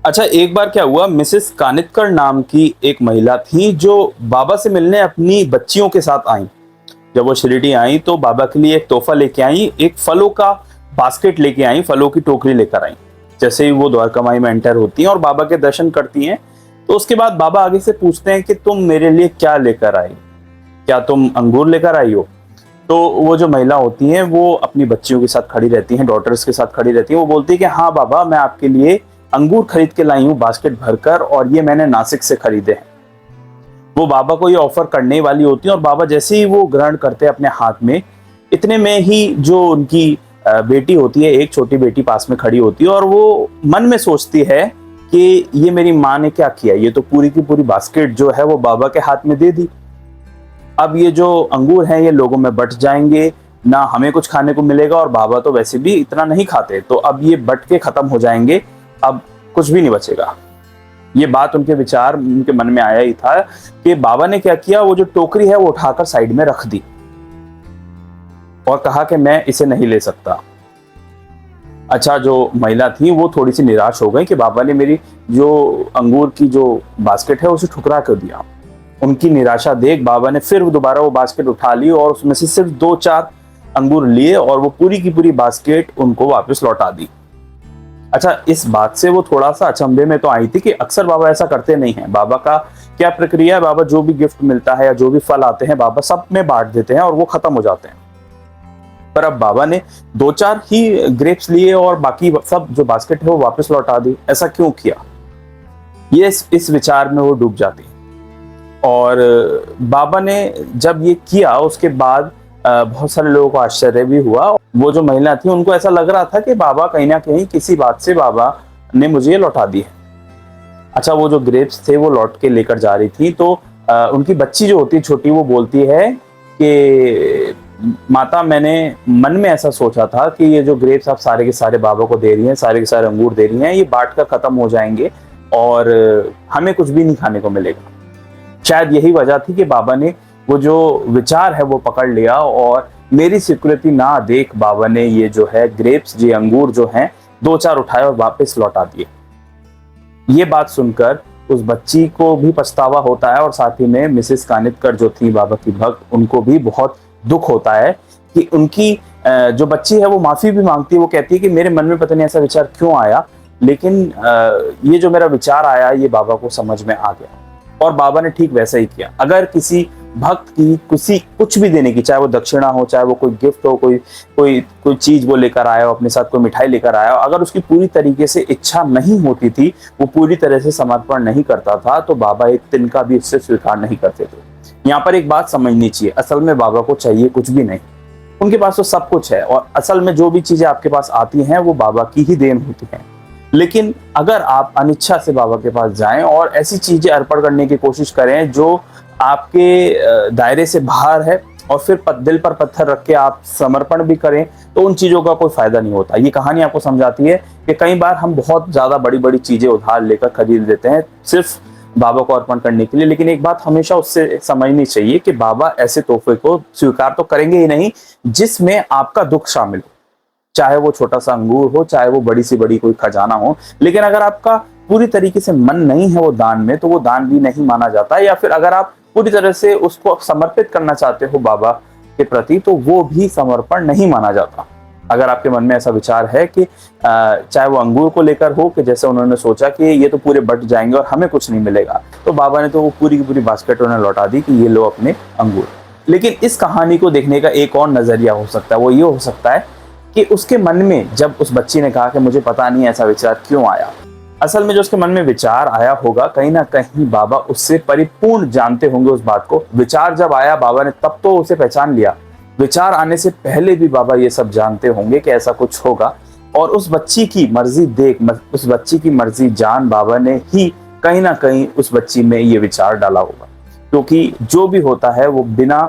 अच्छा, एक बार क्या हुआ, मिसेस कानितकर नाम की एक महिला थी जो बाबा से मिलने अपनी बच्चियों के साथ आई। जब वो शिरडी आई तो बाबा के लिए एक तोहफा लेके आई, एक फलों का बास्केट लेके आई, फलों की टोकरी लेकर आई। जैसे ही वो द्वारका माई में एंटर होती हैं और बाबा के दर्शन करती हैं, तो उसके बाद बाबा आगे से पूछते हैं कि तुम मेरे लिए क्या लेकर आई, क्या तुम अंगूर लेकर आई हो? तो वो जो महिला होती हैं वो अपनी बच्चियों के साथ खड़ी रहती हैं, डॉटर्स के साथ खड़ी रहती हैं। वो बोलती है कि हाँ बाबा, मैं आपके लिए अंगूर खरीद के लाई हूँ बास्केट भरकर, और ये मैंने नासिक से खरीदे हैं। वो बाबा को ये ऑफर करने वाली होती है और बाबा जैसे ही वो ग्रहण करते हैं अपने हाथ में, इतने में ही जो उनकी बेटी होती है, एक छोटी बेटी पास में खड़ी होती है और वो मन में सोचती है कि ये मेरी माँ ने क्या किया, ये तो पूरी की पूरी बास्केट जो है वो बाबा के हाथ में दे दी। अब ये जो अंगूर हैं ये लोगों में बट जाएंगे, ना हमें कुछ खाने को मिलेगा, और बाबा तो वैसे भी इतना नहीं खाते, तो अब ये बट के खत्म हो जाएंगे, अब कुछ भी नहीं बचेगा। ये बात उनके विचार उनके मन में आया ही था कि बाबा ने क्या किया, वो जो टोकरी है वो उठाकर साइड में रख दी और कहा कि मैं इसे नहीं ले सकता। अच्छा, जो महिला थी वो थोड़ी सी निराश हो गई कि बाबा ने मेरी जो अंगूर की जो बास्केट है उसे ठुकरा कर दिया। उनकी निराशा देख बाबा ने फिर दोबारा वो बास्केट उठा ली और उसमें से सिर्फ 2-4 अंगूर लिए और वो पूरी की पूरी बास्केट उनको वापस लौटा दी। अच्छा, इस बात से वो थोड़ा सा अचंभे में तो आई थी कि अक्सर बाबा ऐसा करते नहीं हैं। बाबा का क्या प्रक्रिया है, बाबा जो भी गिफ्ट मिलता है या जो भी फल आते हैं बाबा सब में बांट देते हैं और वो खत्म हो जाते हैं। पर अब बाबा ने 2-4 ही ग्रेप्स लिए और बाकी सब जो बास्केट है वो वापस लौटा दी। ऐसा क्यों किया? ये इस विचार में वो डूब जाती। और बाबा ने जब ये किया उसके बाद बहुत सारे लोगों को आश्चर्य भी हुआ। वो जो महिला थी उनको ऐसा लग रहा था कि बाबा कहीं ना कहीं किसी बात से बाबा ने मुझे ये लौटा दी है। अच्छा, वो जो ग्रेप्स थे वो लौट के लेकर जा रही थी तो उनकी बच्ची जो होती है छोटी, वो बोलती है कि माता, मैंने मन में ऐसा सोचा था कि ये जो ग्रेप्स आप सारे के सारे बाबा को दे रही हैं, सारे के सारे अंगूर दे रही हैं, ये बांट कर खत्म हो जाएंगे और हमें कुछ भी नहीं खाने को मिलेगा। शायद यही वजह थी कि बाबा ने वो जो विचार है वो पकड़ लिया और मेरी स्वीकृति ना देख बाबा ने ये जो है ग्रेप्स, ये अंगूर जो हैं 2-4 उठाए और वापस लौटा दिए। ये बात सुनकर उस बच्ची को भी पछतावा होता है और साथ ही में मिसेस कानितकर जो थी बाबा की भक्त, उनको भी बहुत दुख होता है कि उनकी जो बच्ची है वो माफी भी मांगती है। वो कहती है कि मेरे मन में पता नहीं ऐसा विचार क्यों आया, लेकिन ये जो मेरा विचार आया ये बाबा को समझ में आ गया। और बाबा ने ठीक वैसा ही किया। अगर किसी भक्त की कुछ भी देने की, चाहे वो दक्षिणा हो, चाहे वो कोई गिफ्ट हो, कोई चीज वो लेकर आया हो अपने साथ, कोई मिठाई लेकर आया हो, अगर उसकी पूरी तरीके से इच्छा नहीं होती थी, वो पूरी तरह से समर्पण नहीं करता था, तो बाबा एक तिनका भी इससे स्वीकार नहीं करते थे। यहाँ पर एक बात समझनी चाहिए, असल में बाबा को चाहिए कुछ भी नहीं, उनके पास तो सब कुछ है और असल में जो भी चीजें आपके पास आती हैं वो बाबा की ही देन होती हैं। लेकिन अगर आप अनिच्छा से बाबा के पास जाएं और ऐसी चीजें अर्पण करने की कोशिश करें जो आपके दायरे से बाहर है और फिर दिल पर पत्थर रख के आप समर्पण भी करें, तो उन चीजों का कोई फायदा नहीं होता। ये कहानी आपको समझाती है कि कई बार हम बहुत ज्यादा बड़ी बड़ी चीजें उधार लेकर खरीद लेते हैं सिर्फ बाबा को अर्पण करने के लिए। लेकिन एक बात हमेशा उससे समझनी चाहिए कि बाबा ऐसे तोहफे को स्वीकार तो करेंगे ही नहीं जिसमें आपका दुख शामिल हो, चाहे वो छोटा सा अंगूर हो, चाहे वो बड़ी सी बड़ी कोई खजाना हो। लेकिन अगर आपका पूरी तरीके से मन नहीं है वो दान में, तो वो दान भी नहीं माना जाता। या फिर अगर आप पूरी तरह से उसको समर्पित करना चाहते हो बाबा के प्रति, तो वो भी समर्पण नहीं माना जाता। अगर आपके मन में ऐसा विचार है कि चाहे वो अंगूर को लेकर हो कि जैसे उन्होंने सोचा कि ये तो पूरे बट जाएंगे और हमें कुछ नहीं मिलेगा, तो बाबा ने तो वो पूरी की पूरी बास्केट उन्हें लौटा दी कि ये लो अपने अंगूर। लेकिन इस कहानी को देखने का एक और नजरिया हो सकता है, वो ये हो सकता है कि उसके मन में जब उस बच्ची ने कहा कि मुझे पता नहीं ऐसा विचार क्यों आया, असल में जो उसके मन में विचार आया होगा कहीं ना कहीं बाबा उससे परिपूर्ण जानते होंगे उस बात को। विचार जब आया बाबा ने तब तो उसे पहचान लिया, विचार आने से पहले भी बाबा ये सब जानते होंगे कि ऐसा कुछ होगा। और उस बच्ची की मर्जी देख, उस बच्ची की मर्जी जान बाबा ने ही कहीं ना कहीं उस बच्ची में ये विचार डाला होगा, क्योंकि जो भी होता है वो बिना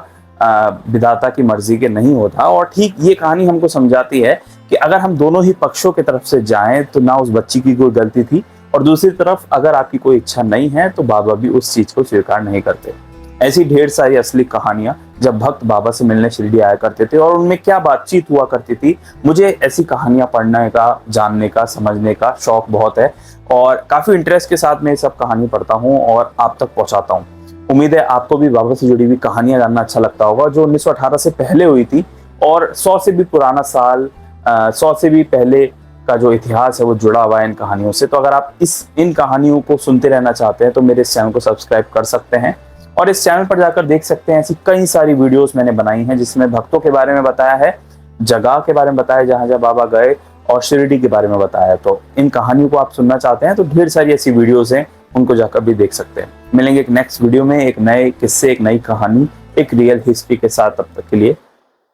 विधाता की मर्जी के नहीं होता। और ठीक ये कहानी हमको समझाती है कि अगर हम दोनों ही पक्षों की तरफ से जाएं तो ना उस बच्ची की कोई गलती थी, और दूसरी तरफ अगर आपकी कोई इच्छा नहीं है तो बाबा भी उस चीज को स्वीकार नहीं करते। ऐसी ढेर सारी असली कहानियां जब भक्त बाबा से मिलने शिरडी आया करते थे और उनमें क्या बातचीत हुआ करती थी। मुझे ऐसी कहानियां पढ़ने का, जानने का, समझने का शौक बहुत है और काफी इंटरेस्ट के साथ मैं ये सब कहानी पढ़ता हूँ और आप तक पहुंचाता हूँ। उम्मीद है आपको भी बाबा से जुड़ी हुई कहानियां जानना अच्छा लगता होगा, जो 1918 से पहले हुई थी और 100 से भी पुराना साल, 100 से भी पहले का जो इतिहास है वो जुड़ा हुआ है इन कहानियों से। तो अगर आप इन कहानियों को सुनते रहना चाहते हैं तो मेरे इस चैनल को सब्सक्राइब कर सकते हैं और इस चैनल पर जाकर देख सकते हैं ऐसी कई सारी वीडियोस मैंने बनाई हैं जिसमें भक्तों के बारे में बताया है, जगह के बारे में बताया जहां जहां बाबा गए और शिरडी के बारे में बताया। तो इन कहानियों को आप सुनना चाहते हैं तो ढेर सारी ऐसी वीडियोस हैं, उनको जाकर भी देख सकते हैं। मिलेंगे एक नेक्स्ट वीडियो में एक नए किस्से, एक नई कहानी, एक रियल हिस्ट्री के साथ। तब तक के लिए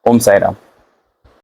ओम साई राम।